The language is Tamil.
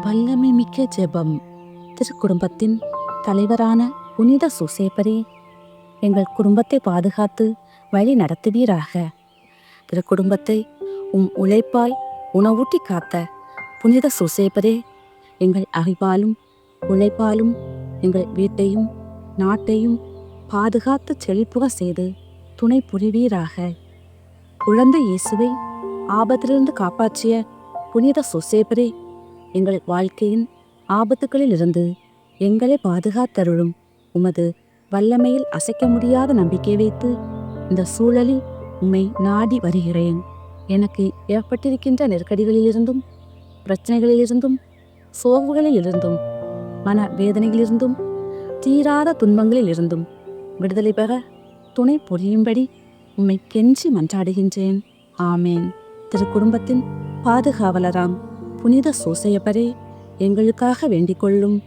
வல்லமை மிக்க ஜெபம். திருக்குடும்பத்தின் தலைவரான புனித சூசேப்பரே, எங்கள் குடும்பத்தை பாதுகாத்து வழி நடத்துவீராக. திருக்குடும்பத்தை உழைப்பாய் உணவூட்டி காத்த புனித சூசேப்பரே, எங்கள் அறிவாலும் உழைப்பாலும் எங்கள் வீட்டையும் நாட்டையும் பாதுகாத்து செழிப்புக செய்து துணை புரிவீராக. குழந்தை இயேசுவை ஆபத்திலிருந்து காப்பாற்றிய புனித சூசேப்பரே, எங்கள் வாழ்க்கையின் ஆபத்துகளில் இருந்து எங்களை பாதுகாத்தருளும். உமது வல்லமையில் அசைக்க முடியாத நம்பிக்கை வைத்து இந்த சூழலில் உம்மை நாடி வருகிறேன். எனக்கு ஏற்பட்டிருக்கின்ற நெருக்கடிகளிலிருந்தும் பிரச்சனைகளிலிருந்தும் சோர்வுகளிலிருந்தும் மன வேதனைகளிலிருந்தும் தீராத துன்பங்களிலிருந்தும் விடுதலை பெற துணை புரியும்படி உம்மை கெஞ்சி மன்றாடுகின்றேன். ஆமேன். திருக்குடும்பத்தின் பாதுகாவலராம் புனித சூசையப்பரே, எங்களுக்காக வேண்டிக் கொள்ளும்.